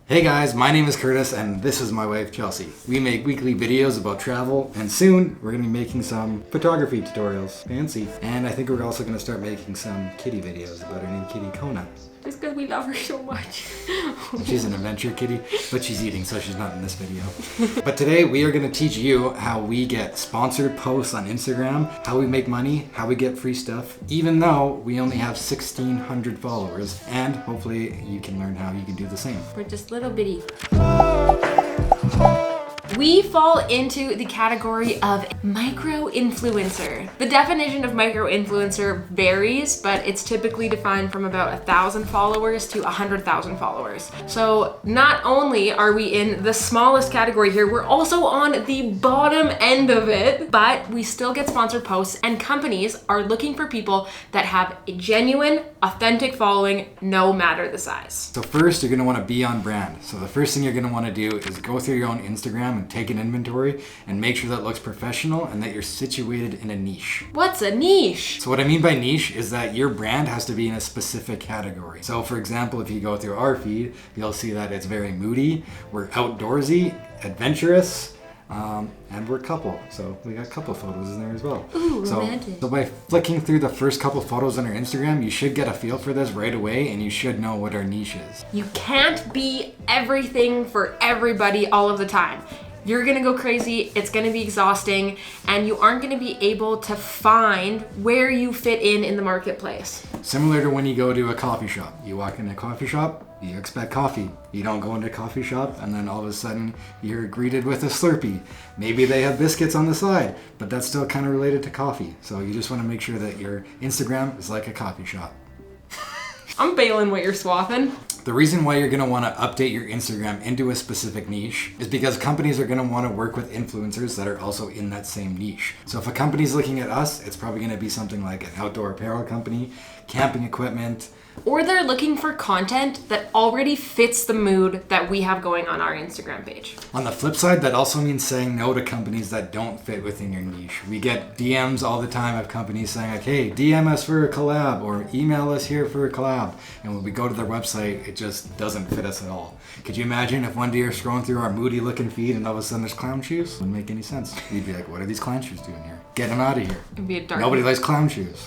Hey guys, my name is Curtis and this is my wife Chelsea. We make weekly videos about travel and soon we're going to be making some photography tutorials. Fancy. And I think we're also going to start making some kitty videos about our new kitty Kona. Just because we love her so much. She's an adventure kitty, but she's eating so she's not in this video. But today we are going to teach you how we get sponsored posts on Instagram, how we make money, how we get free stuff, even though we only have 1,600 followers, and hopefully you can learn how you can do the same. We're just little bitty. We fall into the category of micro-influencer. The definition of micro-influencer varies, but it's typically defined from about 1,000 followers to 100,000 followers. So not only are we in the smallest category here, we're also on the bottom end of it, but we still get sponsored posts and companies are looking for people that have a genuine, authentic following, no matter the size. So first, you're gonna wanna be on brand. So the first thing you're gonna wanna do is go through your own Instagram and take an inventory and make sure that it looks professional and that you're situated in a niche. What's a niche? So what I mean by niche is that your brand has to be in a specific category. So for example, if you go through our feed, you'll see that it's very moody, we're outdoorsy, adventurous, and we're couple. So we got couple photos in there as well. Ooh, romantic. So by flicking through the first couple photos on our Instagram, you should get a feel for this right away and you should know what our niche is. You can't be everything for everybody all of the time. You're gonna go crazy, it's gonna be exhausting, and you aren't gonna be able to find where you fit in the marketplace. Similar to when you go to a coffee shop. You walk in a coffee shop, you expect coffee. You don't go into a coffee shop and then all of a sudden you're greeted with a Slurpee. Maybe they have biscuits on the side, but that's still kind of related to coffee. So you just want to make sure that your Instagram is like a coffee shop. I'm bailing what you're swapping. The reason why you're going to want to update your Instagram into a specific niche is because companies are going to want to work with influencers that are also in that same niche. So if a company's looking at us, it's probably going to be something like an outdoor apparel company, camping equipment, or they're looking for content that already fits the mood that we have going on our Instagram page. On the flip side, that also means saying no to companies that don't fit within your niche. We get DMs all the time of companies saying like, hey, DM us for a collab or email us here for a collab. And when we go to their website, it just doesn't fit us at all. Could you imagine if one day you're scrolling through our moody looking feed and all of a sudden there's clown shoes? Wouldn't make any sense. You'd be like, what are these clown shoes doing here? Get them out of here. It'd be a dark. Nobody likes clown shoes.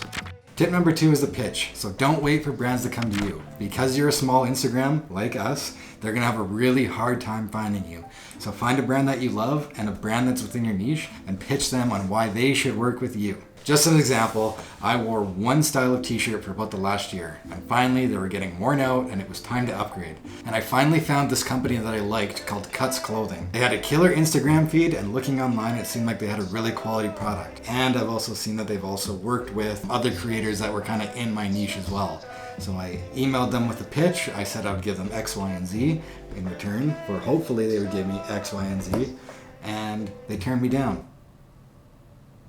Tip number 2 is the pitch. So don't wait for brands to come to you. Because you're a small Instagram, like us, they're gonna have a really hard time finding you. So find a brand that you love and a brand that's within your niche and pitch them on why they should work with you. Just an example, I wore one style of t-shirt for about the last year, and finally they were getting worn out and it was time to upgrade. And I finally found this company that I liked called Cuts Clothing. They had a killer Instagram feed, and looking online it seemed like they had a really quality product. And I've also seen that they've also worked with other creators that were kind of in my niche as well. So I emailed them with a pitch. I said I would give them X, Y, and Z in return for hopefully they would give me X, Y, and Z, and they turned me down.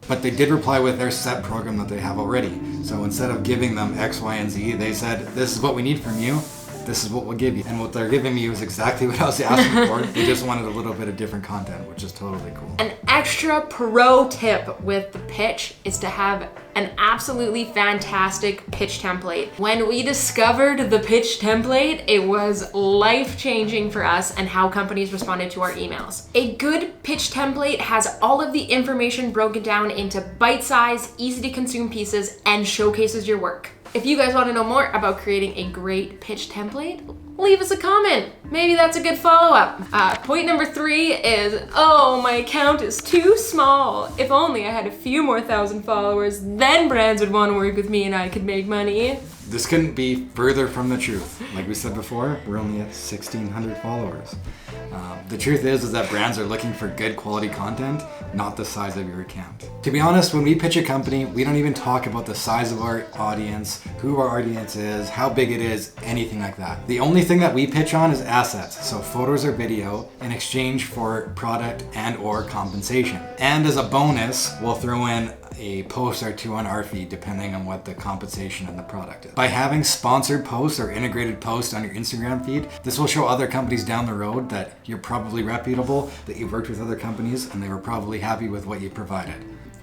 But they did reply with their set program that they have already. So instead of giving them X, Y, and Z, they said, this is what we need from you. This is what we'll give you. And what they're giving me was exactly what I was asking for. They just wanted a little bit of different content, which is totally cool. An extra pro tip with the pitch is to have an absolutely fantastic pitch template. When we discovered the pitch template, it was life-changing for us and how companies responded to our emails. A good pitch template has all of the information broken down into bite-sized, easy-to-consume pieces and showcases your work. If you guys want to know more about creating a great pitch template, leave us a comment. Maybe that's a good follow-up. Point number 3 is, oh, my account is too small. If only I had a few more thousand followers, then brands would want to work with me and I could make money. This couldn't be further from the truth. Like we said before, we're only at 1,600 followers. The truth is that brands are looking for good quality content, not the size of your account. To be honest, when we pitch a company, we don't even talk about the size of our audience, who our audience is, how big it is, anything like that. The only thing that we pitch on is assets, so photos or video, in exchange for product and or compensation. And as a bonus, we'll throw in a post or two on our feed depending on what the compensation and the product is. By having sponsored posts or integrated posts on your Instagram feed, this will show other companies down the road that you're probably reputable, that you've worked with other companies and they were probably happy with what you provided.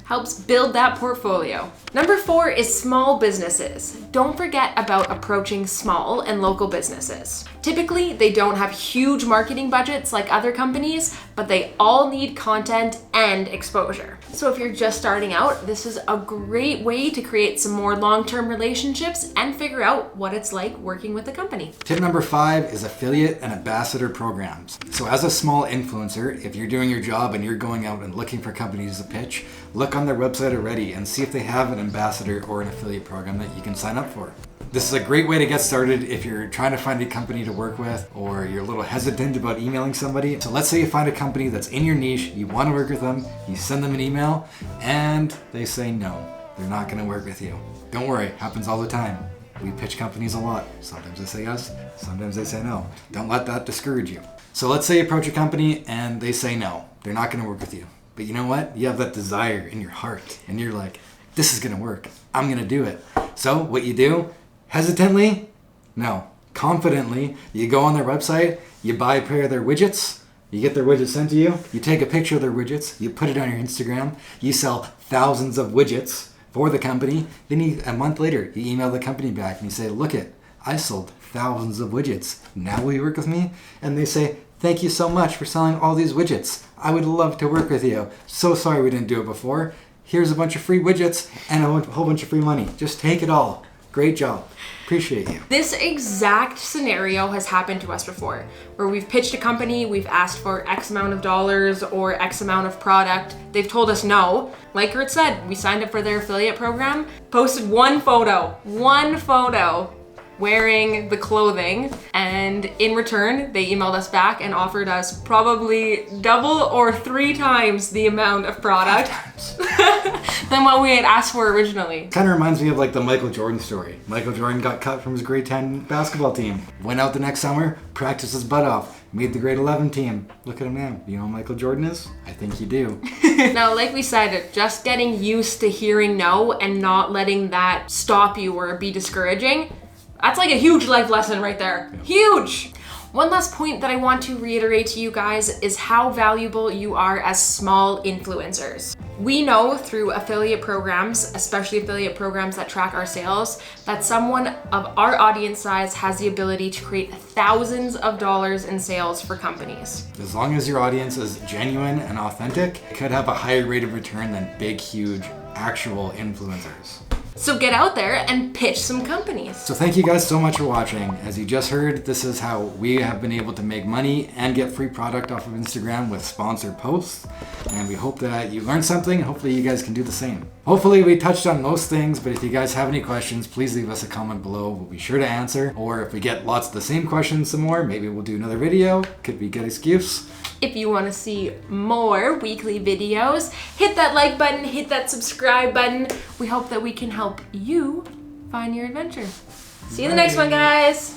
helps build that portfolio. Number 4 is small businesses. Don't forget about approaching small and local businesses. Typically, they don't have huge marketing budgets like other companies, but they all need content and exposure. So if you're just starting out, this is a great way to create some more long-term relationships and figure out what it's like working with a company. Tip number 5 is affiliate and ambassador programs. So as a small influencer, if you're doing your job and you're going out and looking for companies to pitch, look on their website already and see if they have an ambassador or an affiliate program that you can sign up for. This is a great way to get started if you're trying to find a company to work with or you're a little hesitant about emailing somebody. So let's say you find a company that's in your niche, you want to work with them, you send them an email, and they say no, they're not going to work with you. Don't worry, it happens all the time. We pitch companies a lot. Sometimes they say yes, sometimes they say no. Don't let that discourage you. So let's say you approach a company and they say no, they're not going to work with you. But you know what? You have that desire in your heart and you're like, this is going to work. I'm going to do it. So what you do, hesitantly? No. Confidently, you go on their website, you buy a pair of their widgets, you get their widgets sent to you, you take a picture of their widgets, you put it on your Instagram, you sell thousands of widgets for the company, then a month later, you email the company back and you say, look it, I sold thousands of widgets. Now will you work with me? And they say, thank you so much for selling all these widgets. I would love to work with you. So sorry we didn't do it before. Here's a bunch of free widgets and a whole bunch of free money. Just take it all. Great job. Appreciate you. This exact scenario has happened to us before, where we've pitched a company, we've asked for X amount of dollars or X amount of product. They've told us no. Like Kurt said, we signed up for their affiliate program, posted one photo wearing the clothing, and in return, they emailed us back and offered us probably double or 3 times the amount of product than what we had asked for originally. Kind of reminds me of like the Michael Jordan story. Michael Jordan got cut from his grade 10 basketball team. Went out the next summer, practiced his butt off, made the grade 11 team. Look at him now. You know who Michael Jordan is? I think you do. Now, like we said, just getting used to hearing no and not letting that stop you or be discouraging, that's like a huge life lesson right there. Yeah. Huge! One last point that I want to reiterate to you guys is how valuable you are as small influencers. We know through affiliate programs, especially affiliate programs that track our sales, that someone of our audience size has the ability to create thousands of dollars in sales for companies. As long as your audience is genuine and authentic, it could have a higher rate of return than big, huge, actual influencers. So get out there and pitch some companies. So thank you guys so much for watching. As you just heard, this is how we have been able to make money and get free product off of Instagram with sponsored posts. And we hope that you learned something. Hopefully you guys can do the same. Hopefully we touched on most things, but if you guys have any questions, please leave us a comment below. We'll be sure to answer. Or if we get lots of the same questions some more, maybe we'll do another video. Could be a good excuse. If you want to see more weekly videos, hit that like button, hit that subscribe button. We hope that we can help you find your adventure. See you in the next one, guys.